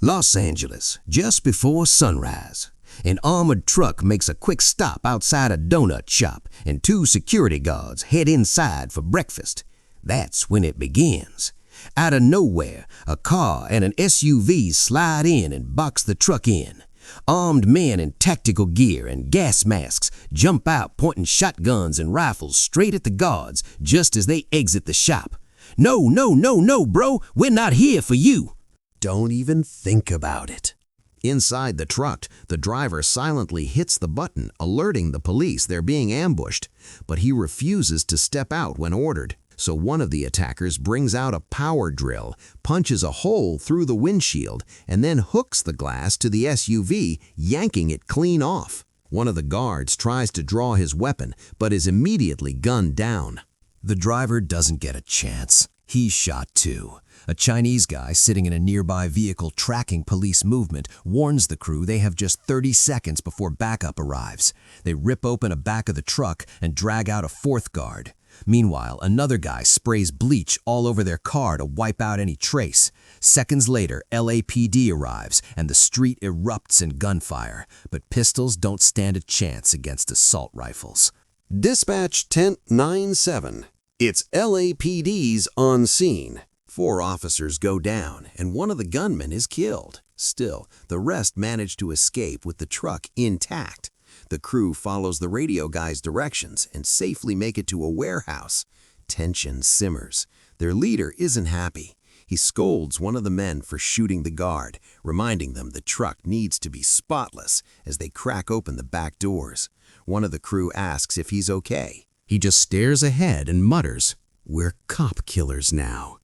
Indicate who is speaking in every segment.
Speaker 1: Los Angeles, just before sunrise. An armored truck makes a quick stop outside a donut shop, and two security guards head inside for breakfast. That's when it begins. Out of nowhere, a car and an SUV slide in and box the truck in. Armed men in tactical gear and gas masks jump out pointing shotguns and rifles straight at the guards just as they exit the shop. "No, no, no, no, bro, we're not here for you."
Speaker 2: Don't even think about it. Inside the truck, the driver silently hits the button, alerting the police they're being ambushed, but he refuses to step out when ordered. So one of the attackers brings out a power drill, punches a hole through the windshield, and then hooks the glass to the SUV, yanking it clean off. One of the guards tries to draw his weapon, but is immediately gunned down.
Speaker 3: The driver doesn't get a chance. He's shot too. A Chinese guy sitting in a nearby vehicle tracking police movement warns the crew they have just 30 seconds before backup arrives. They rip open a back of the truck and drag out a fourth guard. Meanwhile, another guy sprays bleach all over their car to wipe out any trace. Seconds later, LAPD arrives and the street erupts in gunfire, but pistols don't stand a chance against assault rifles.
Speaker 2: Dispatch Tent 97. It's LAPD's on scene. 4 officers go down, and one of the gunmen is killed. Still, the rest manage to escape with the truck intact. The crew follows the radio guy's directions and safely make it to a warehouse. Tension simmers. Their leader isn't happy. He scolds one of the men for shooting the guard, reminding them the truck needs to be spotless as they crack open the back doors. One of the crew asks if he's okay. He just stares ahead and mutters, "We're cop killers now."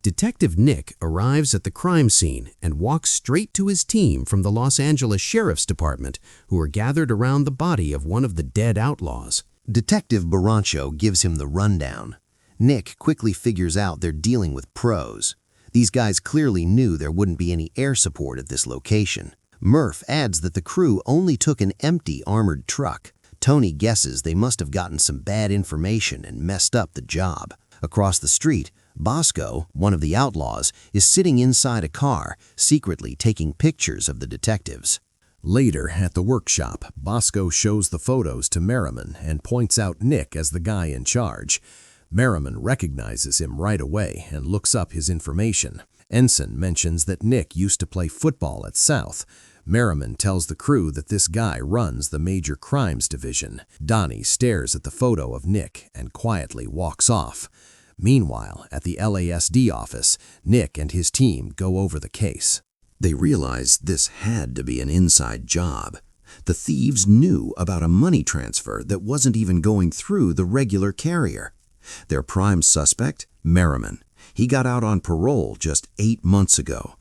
Speaker 2: Detective Nick arrives at the crime scene and walks straight to his team from the Los Angeles Sheriff's Department, who are gathered around the body of one of the dead outlaws. Detective Barancho gives him the rundown. Nick quickly figures out they're dealing with pros. These guys clearly knew there wouldn't be any air support at this location. Murph adds that the crew only took an empty armored truck. Tony guesses they must have gotten some bad information and messed up the job. Across the street, Bosco, one of the outlaws, is sitting inside a car, secretly taking pictures of the detectives. Later, at the workshop, Bosco shows the photos to Merriman and points out Nick as the guy in charge. Merriman recognizes him right away and looks up his information. Ensign mentions that Nick used to play football at South. Merriman tells the crew that this guy runs the Major Crimes Division. Donnie stares at the photo of Nick and quietly walks off. Meanwhile, at the LASD office, Nick and his team go over the case. They realize this had to be an inside job. The thieves knew about a money transfer that wasn't even going through the regular carrier. Their prime suspect, Merriman. He got out on parole just 8 months ago.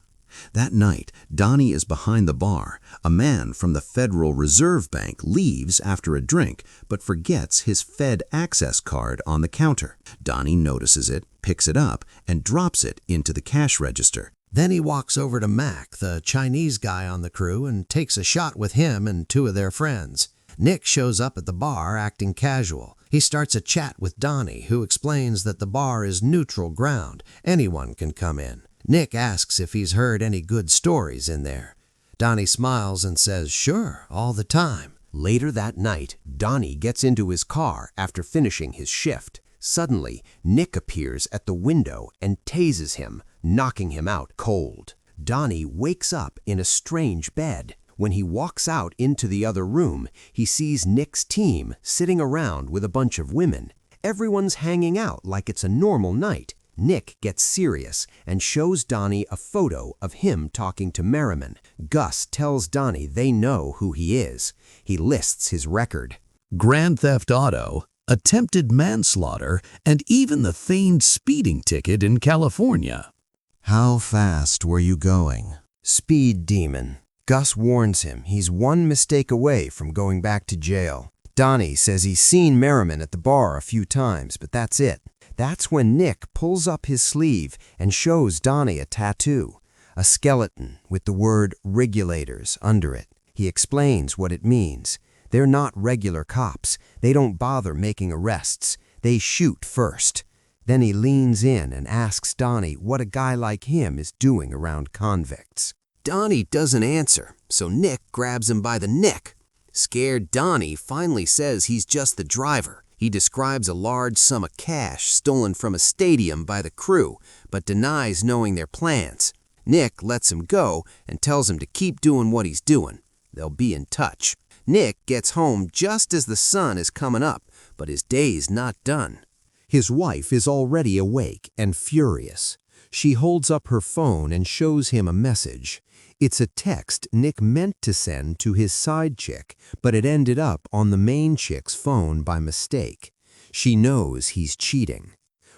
Speaker 2: That night, Donnie is behind the bar. A man from the Federal Reserve Bank leaves after a drink, but forgets his Fed access card on the counter. Donnie notices it, picks it up, and drops it into the cash register. Then he walks over to Mac, the Chinese guy on the crew, and takes a shot with him and 2 of their friends. Nick shows up at the bar acting casual. He starts a chat with Donnie, who explains that the bar is neutral ground. Anyone can come in. Nick asks if he's heard any good stories in there. Donnie smiles and says, "Sure, all the time." Later that night, Donnie gets into his car after finishing his shift. Suddenly, Nick appears at the window and tases him, knocking him out cold. Donnie wakes up in a strange bed. When he walks out into the other room, he sees Nick's team sitting around with a bunch of women. Everyone's hanging out like it's a normal night. Nick gets serious and shows Donnie a photo of him talking to Merriman. Gus tells Donnie they know who he is. He lists his record: grand theft auto, attempted manslaughter, and even the feigned speeding ticket in California.
Speaker 3: How fast were you going?
Speaker 4: Speed demon. Gus warns him he's one mistake away from going back to jail. Donnie says he's seen Merriman at the bar a few times, but that's it. That's when Nick pulls up his sleeve and shows Donnie a tattoo, a skeleton with the word regulators under it. He explains what it means. They're not regular cops. They don't bother making arrests. They shoot first. Then he leans in and asks Donnie what a guy like him is doing around convicts.
Speaker 2: Donnie doesn't answer, so Nick grabs him by the neck. Scared Donnie finally says he's just the driver. He describes a large sum of cash stolen from a stadium by the crew, but denies knowing their plans. Nick lets him go and tells him to keep doing what he's doing. They'll be in touch. Nick gets home just as the sun is coming up, but his day's not done.
Speaker 4: His wife is already awake and furious. She holds up her phone and shows him a message. It's a text Nick meant to send to his side chick, but it ended up on the main chick's phone by mistake. She knows he's cheating.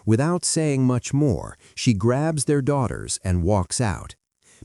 Speaker 4: Without saying much more, she grabs their daughters and walks out.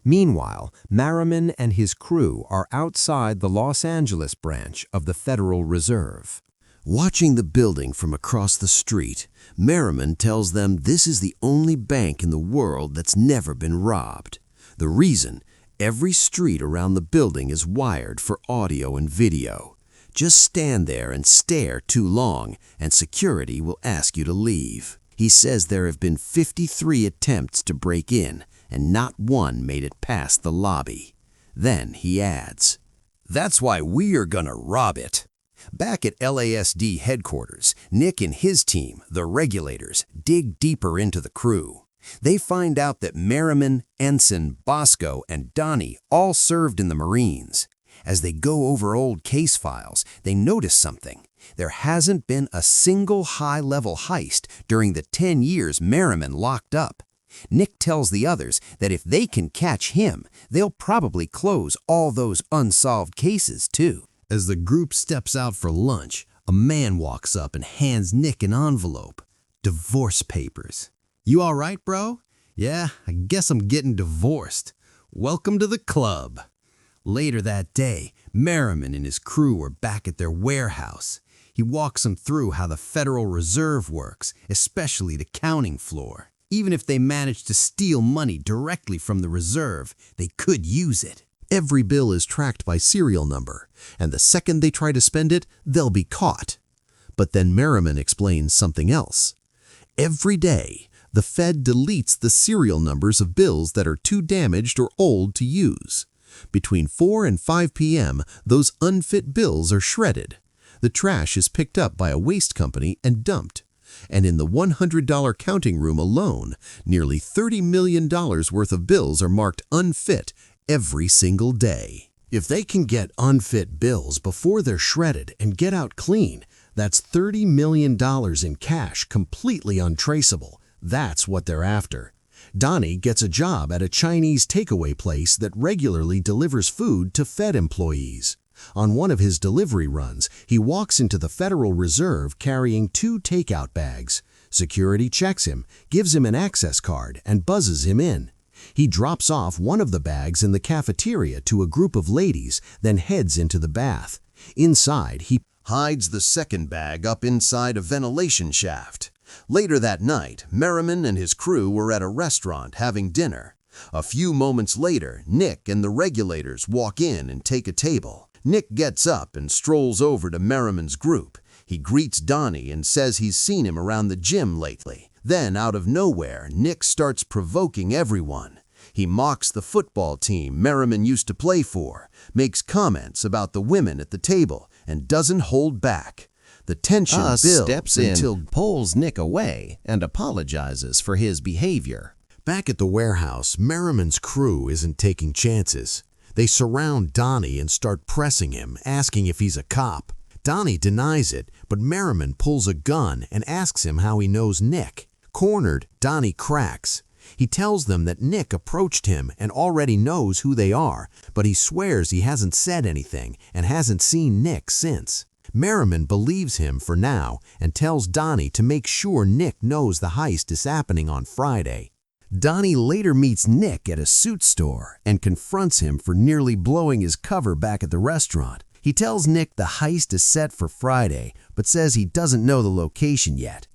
Speaker 4: Meanwhile, Merriman and his crew are outside the Los Angeles branch of the Federal Reserve.
Speaker 1: Watching the building from across the street, Merriman tells them this is the only bank in the world that's never been robbed. The reason? Every street around the building is wired for audio and video. Just stand there and stare too long, and security will ask you to leave. He says there have been 53 attempts to break in, and not one made it past the lobby. Then he adds, "That's why we are gonna rob it." Back at LASD headquarters, Nick and his team, the regulators, dig deeper into the crew. They find out that Merriman, Ensign, Bosco, and Donnie all served in the Marines. As they go over old case files, they notice something. There hasn't been a single high-level heist during the 10 years Merriman locked up. Nick tells the others that if they can catch him, they'll probably close all those unsolved cases too. As the group steps out for lunch, a man walks up and hands Nick an envelope. Divorce papers. "You all right, bro?" "Yeah, I guess I'm getting divorced. Welcome to the club." Later that day, Merriman and his crew are back at their warehouse. He walks them through how the Federal Reserve works, especially the counting floor. Even if they manage to steal money directly from the reserve, they could use it. Every bill is tracked by serial number, and the second they try to spend it, they'll be caught. But then Merriman explains something else. Every day, the Fed deletes the serial numbers of bills that are too damaged or old to use. Between 4 and 5 p.m., those unfit bills are shredded. The trash is picked up by a waste company and dumped. And in the $100 counting room alone, nearly $30 million worth of bills are marked unfit every single day. If they can get unfit bills before they're shredded and get out clean, that's $30 million in cash completely untraceable. That's what they're after. Donnie gets a job at a Chinese takeaway place that regularly delivers food to Fed employees. On one of his delivery runs, he walks into the Federal Reserve carrying 2 takeout bags. Security checks him, gives him an access card, and buzzes him in. He drops off one of the bags in the cafeteria to a group of ladies, then heads into the bath. Inside, he hides the second bag up inside a ventilation shaft. Later that night, Merriman and his crew were at a restaurant having dinner. A few moments later, Nick and the regulators walk in and take a table. Nick gets up and strolls over to Merriman's group. He greets Donnie and says he's seen him around the gym lately. Then, out of nowhere, Nick starts provoking everyone. He mocks the football team Merriman used to play for, makes comments about the women at the table, and doesn't hold back. The tension builds steps in,
Speaker 2: until
Speaker 1: pulls Nick away, and apologizes for his behavior. Back at the warehouse, Merriman's crew isn't taking chances. They surround Donnie and start pressing him, asking if he's a cop. Donnie denies it, but Merriman pulls a gun and asks him how he knows Nick. Cornered, Donnie cracks. He tells them that Nick approached him and already knows who they are, but he swears he hasn't said anything and hasn't seen Nick since. Merriman believes him for now and tells Donnie to make sure Nick knows the heist is happening on Friday. Donnie later meets Nick at a suit store and confronts him for nearly blowing his cover back at the restaurant. He tells Nick the heist is set for Friday, but says he doesn't know the location yet.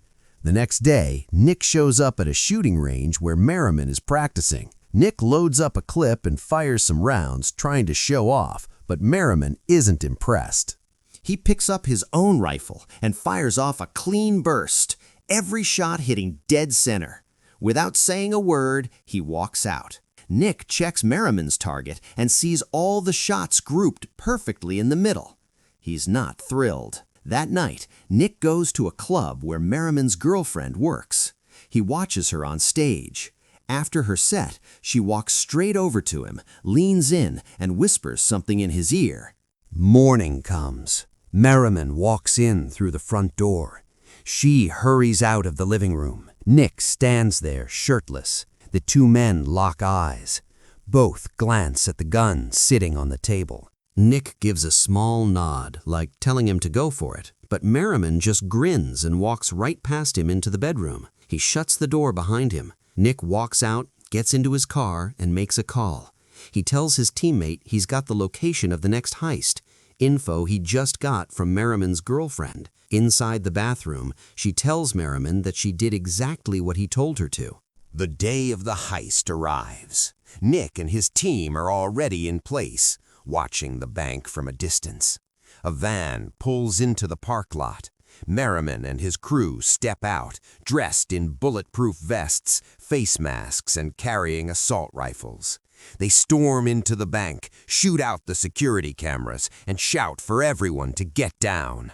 Speaker 1: The next day, Nick shows up at a shooting range where Merriman is practicing. Nick loads up a clip and fires some rounds, trying to show off, but Merriman isn't impressed. He picks up his own rifle and fires off a clean burst, every shot hitting dead center. Without saying a word, he walks out.
Speaker 3: Nick checks Merriman's target and sees all the shots grouped perfectly in the middle. He's not thrilled. That night, Nick goes to a club where Merriman's girlfriend works. He watches her on stage. After her set, she walks straight over to him, leans in, and whispers something in his ear.
Speaker 4: Morning comes. Merriman walks in through the front door. She hurries out of the living room. Nick stands there shirtless. The two men lock eyes. Both glance at the gun sitting on the table.
Speaker 3: Nick gives a small nod, like telling him to go for it, but Merriman just grins and walks right past him into the bedroom. He shuts the door behind him. Nick walks out, gets into his car, and makes a call. He tells his teammate he's got the location of the next heist, info he just got from Merriman's girlfriend. Inside the bathroom, she tells Merriman that she did exactly what he told her to.
Speaker 2: The day of the heist arrives. Nick and his team are already in place, watching the bank from a distance. A van pulls into the park lot. Merriman and his crew step out, dressed in bulletproof vests, face masks, and carrying assault rifles. They storm into the bank, shoot out the security cameras, and shout for everyone to get down.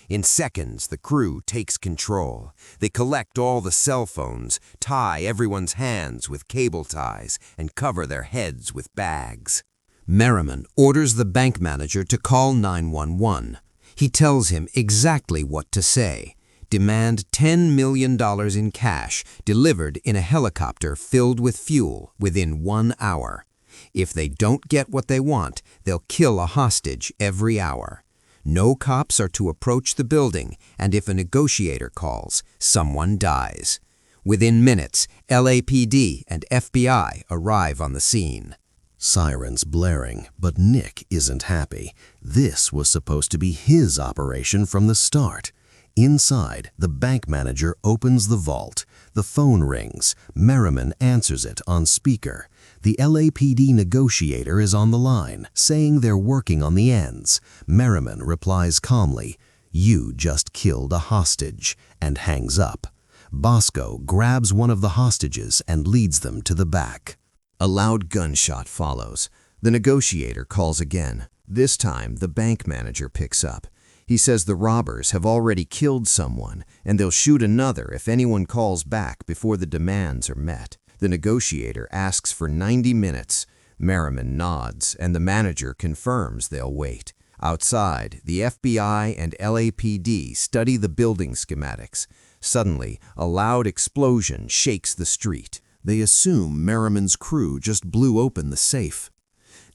Speaker 2: In seconds, the crew takes control. They collect all the cell phones, tie everyone's hands with cable ties, and cover their heads with bags.
Speaker 3: Merriman orders the bank manager to call 911. He tells him exactly what to say. Demand $10 million in cash delivered in a helicopter filled with fuel within 1 hour. If they don't get what they want, they'll kill a hostage every hour. No cops are to approach the building, and if a negotiator calls, someone dies. Within minutes, LAPD and FBI arrive on the scene.
Speaker 1: Sirens blaring, but Nick isn't happy. This was supposed to be his operation from the start. Inside, the bank manager opens the vault. The phone rings. Merriman answers it on speaker. The LAPD negotiator is on the line, saying they're working on the ends. Merriman replies calmly, "You just killed a hostage," and hangs up. Bosco grabs one of the hostages and leads them to the back. A loud gunshot follows. The negotiator calls again. This time, the bank manager picks up. He says the robbers have already killed someone, and they'll shoot another if anyone calls back before the demands are met. The negotiator asks for 90 minutes. Merriman nods, and the manager confirms they'll wait. Outside, the FBI and LAPD study the building schematics. Suddenly, a loud explosion shakes the street. They assume Merriman's crew just blew open the safe.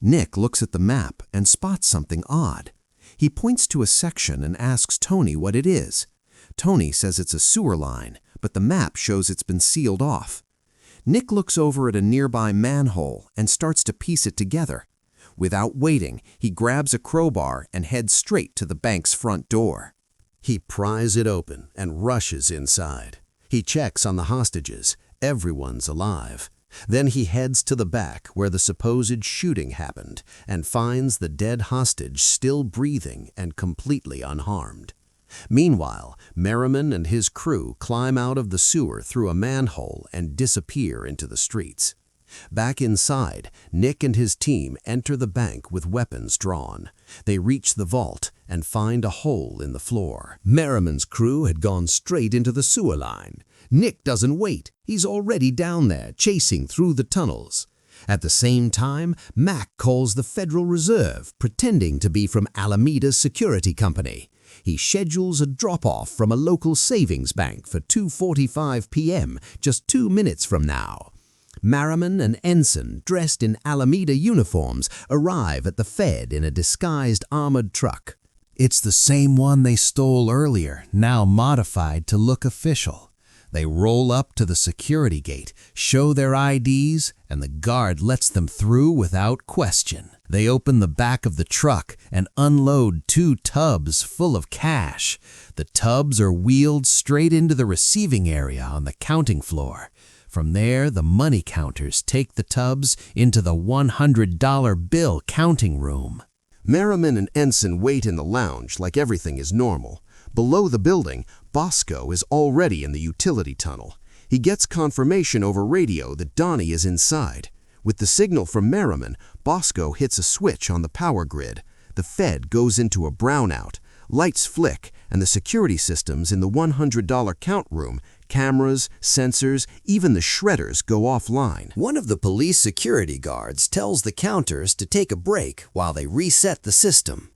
Speaker 1: Nick looks at the map and spots something odd. He points to a section and asks Tony what it is. Tony says it's a sewer line, but the map shows it's been sealed off. Nick looks over at a nearby manhole and starts to piece it together. Without waiting, he grabs a crowbar and heads straight to the bank's front door. He pries it open and rushes inside. He checks on the hostages. Everyone's alive. Then he heads to the back where the supposed shooting happened and finds the dead hostage still breathing and completely unharmed. Meanwhile, Merriman and his crew climb out of the sewer through a manhole and disappear into the streets. Back inside, Nick and his team enter the bank with weapons drawn. They reach the vault and find a hole in the floor. Merriman's crew had gone straight into the sewer line. Nick doesn't wait. He's already down there, chasing through the tunnels. At the same time, Mac calls the Federal Reserve, pretending to be from Alameda's security company. He schedules a drop-off from a local savings bank for 2:45 p.m., just 2 minutes from now. Merriman and Ensign, dressed in Alameda uniforms, arrive at the Fed in a disguised armored truck. It's the same one they stole earlier, now modified to look official. They roll up to the security gate, show their IDs, and the guard lets them through without question. They open the back of the truck and unload 2 tubs full of cash. The tubs are wheeled straight into the receiving area on the counting floor. From there, the money counters take the tubs into the $100 bill counting room. Merriman and Ensign wait in the lounge like everything is normal. Below the building, Bosco is already in the utility tunnel. He gets confirmation over radio that Donnie is inside.
Speaker 2: With the signal from Merriman, Bosco hits a switch on the power grid. The Fed goes into a brownout. Lights flick, and the security systems in the $100 count room, cameras, sensors, even the shredders go offline.
Speaker 3: One of the police security guards tells the counters to take a break while they reset the system.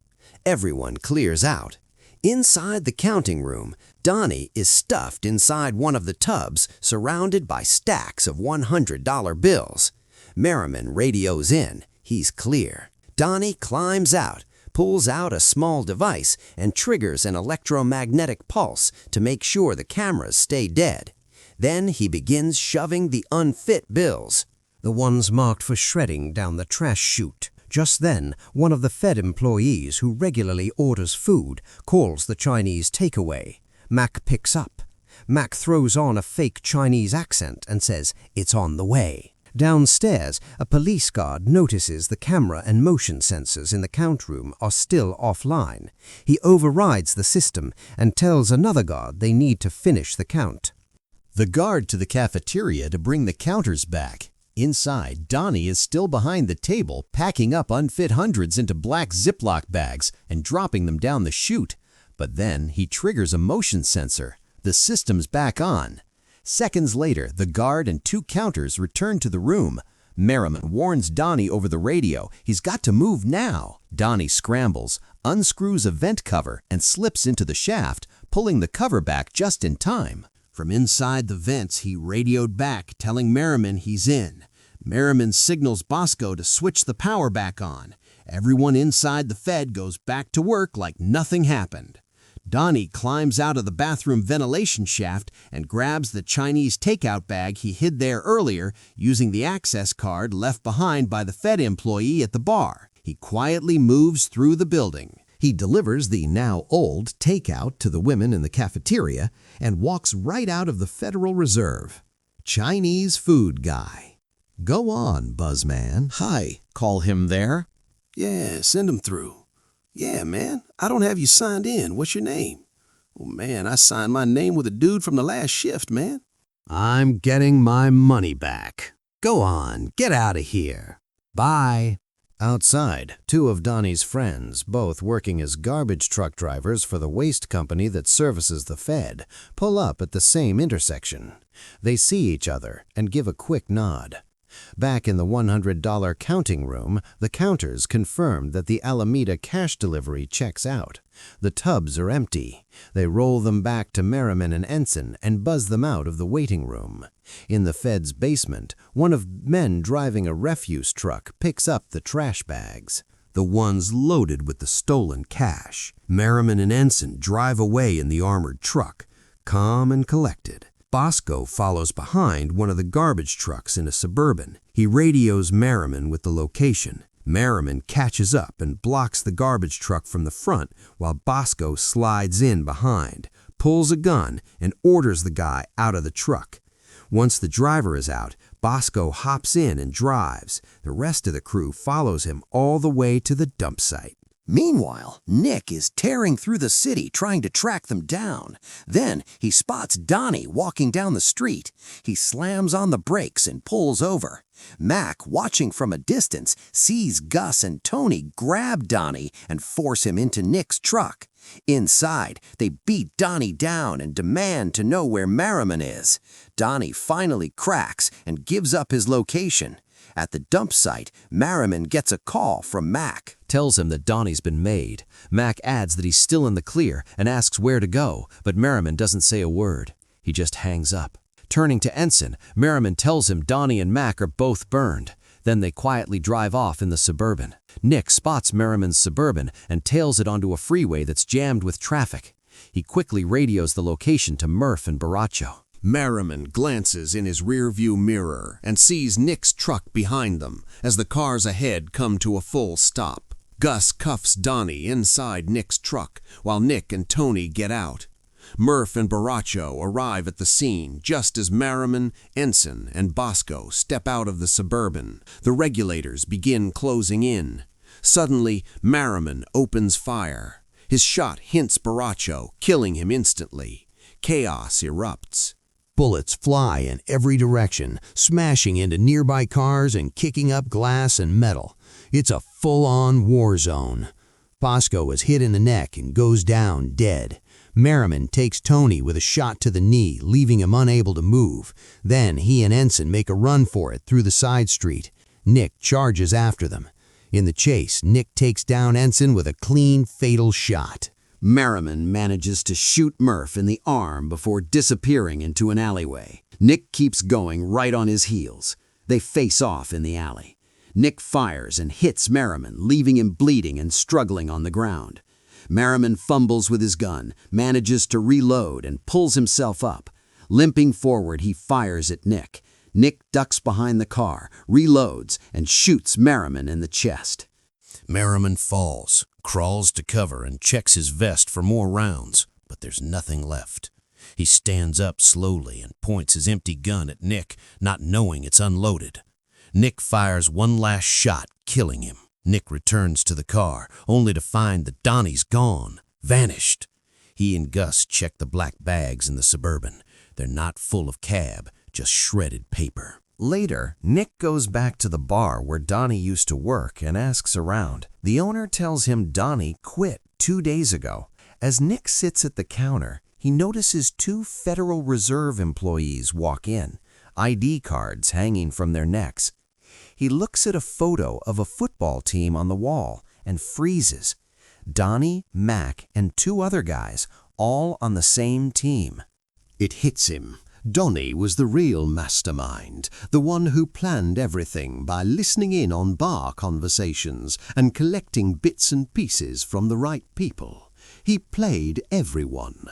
Speaker 3: Everyone clears out. Inside the counting room, Donnie is stuffed inside one of the tubs, surrounded by stacks of $100 bills. Merriman radios in. He's clear. Donnie climbs out, pulls out a small device, and triggers an electromagnetic pulse to make sure the cameras stay dead. Then he begins shoving the unfit bills,
Speaker 1: the ones marked for shredding, down the trash chute. Just then, one of the Fed employees who regularly orders food calls the Chinese takeaway. Mac picks up. Mac throws on a fake Chinese accent and says, "It's on the way." Downstairs, a police guard notices the camera and motion sensors in the count room are still offline. He overrides the system and tells another guard they need to finish the count.
Speaker 3: the guard to the cafeteria to bring the counters back. Inside, Donnie is still behind the table, packing up unfit hundreds into black Ziploc bags and dropping them down the chute. But then he triggers a motion sensor. The system's back on. Seconds later, the guard and two counters return to the room. Merriman warns Donnie over the radio. He's got to move now. Donnie scrambles, unscrews a vent cover, and slips into the shaft, pulling the cover back just in time. From inside the vents, he radioed back, telling Merriman he's in. Merriman signals Bosco to switch the power back on. Everyone inside the Fed goes back to work like nothing happened. Donnie climbs out of the bathroom ventilation shaft and grabs the Chinese takeout bag he hid there earlier using the access card left behind by the Fed employee at the bar. He quietly moves through the building. He delivers the now old takeout to the women in the cafeteria and walks right out of the Federal Reserve. Chinese food guy. Go on, Buzzman.
Speaker 2: Hi, call him there. Yeah, send him through. Yeah, man, I don't have you signed in. What's your name? Oh, man, I signed my name with a dude from the last shift, man.
Speaker 1: I'm getting my money back. Go on, get out of here. Bye.
Speaker 3: Outside, two of Donnie's friends, both working as garbage truck drivers for the waste company that services the Fed, pull up at the same intersection. They see each other and give a quick nod. Back in the $100 counting room, the counters confirm that the Alameda cash delivery checks out. The tubs are empty. They roll them back to Merriman and Ensign and buzz them out of the waiting room. In the Fed's basement, one of men driving a refuse truck picks up the trash bags, the ones loaded with the stolen cash. Merriman and Ensign drive away in the armored truck, calm and collected. Bosco follows behind one of the garbage trucks in a Suburban. He radios Merriman with the location. Merriman catches up and blocks the garbage truck from the front while Bosco slides in behind, pulls a gun, and orders the guy out of the truck. Once the driver is out, Bosco hops in and drives. The rest of the crew follows him all the way to the dump site. Meanwhile, Nick is tearing through the city trying to track them down. Then he spots Donnie walking down the street. He slams on the brakes and pulls over. Mac, watching from a distance, sees Gus and Tony grab Donnie and force him into Nick's truck. Inside, they beat Donnie down and demand to know where Merriman is. Donnie finally cracks and gives up his location. At the dump site, Merriman gets a call from Mac.
Speaker 5: Tells him that Donnie's been made. Mac adds that he's still in the clear and asks where to go, but Merriman doesn't say a word. He just hangs up. Turning to Ensign, Merriman tells him Donnie and Mac are both burned. Then they quietly drive off in the Suburban. Nick spots Merriman's Suburban and tails it onto a freeway that's jammed with traffic. He quickly radios the location to Murph and Baracho.
Speaker 2: Merriman glances in his rearview mirror and sees Nick's truck behind them as the cars ahead come to a full stop. Gus cuffs Donnie inside Nick's truck while Nick and Tony get out. Murph and Baracho arrive at the scene just as Merriman, Ensign, and Bosco step out of the Suburban. The regulators begin closing in. Suddenly, Merriman opens fire. His shot hits Baracho, killing him instantly. Chaos erupts. Bullets fly in every direction, smashing into nearby cars and kicking up glass and metal. It's a full-on war zone. Bosco is hit in the neck and goes down dead. Merriman takes Tony with a shot to the knee, leaving him unable to move. Then he and Ensign make a run for it through the side street. Nick charges after them. In the chase, Nick takes down Ensign with a clean, fatal shot.
Speaker 5: Merriman manages to shoot Murph in the arm before disappearing into an alleyway. Nick keeps going right on his heels. They face off in the alley. Nick fires and hits Merriman, leaving him bleeding and struggling on the ground. Merriman fumbles with his gun, manages to reload and pulls himself up. Limping forward, he fires at Nick. Nick ducks behind the car, reloads, and shoots Merriman in the chest.
Speaker 6: Merriman falls, crawls to cover and checks his vest for more rounds, but there's nothing left. He stands up slowly and points his empty gun at Nick, not knowing it's unloaded. Nick fires one last shot, killing him. Nick returns to the car, only to find that Donnie's gone, vanished. He and Gus check the black bags in the Suburban. They're not full of cab, just shredded paper.
Speaker 3: Later, Nick goes back to the bar where Donnie used to work and asks around. The owner tells him Donnie quit 2 days ago. As Nick sits at the counter, he notices 2 Federal Reserve employees walk in, ID cards hanging from their necks. He looks at a photo of a football team on the wall and freezes. Donnie, Mac, and 2 other guys, all on the same team.
Speaker 1: It hits him. Donnie was the real mastermind, the one who planned everything by listening in on bar conversations and collecting bits and pieces from the right people. He played everyone.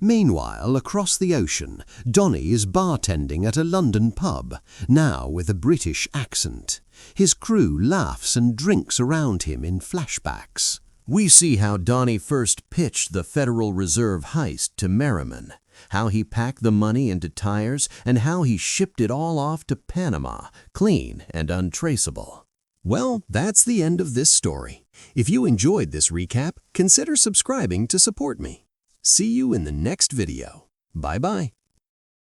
Speaker 1: Meanwhile, across the ocean, Donnie is bartending at a London pub, now with a British accent. His crew laughs and drinks around him in flashbacks. We see how Donnie first pitched the Federal Reserve heist to Merriman, how he packed the money into tires, and how he shipped it all off to Panama, clean and untraceable. Well, that's the end of this story. If you enjoyed this recap, consider subscribing to support me. See you in the next video. Bye-bye.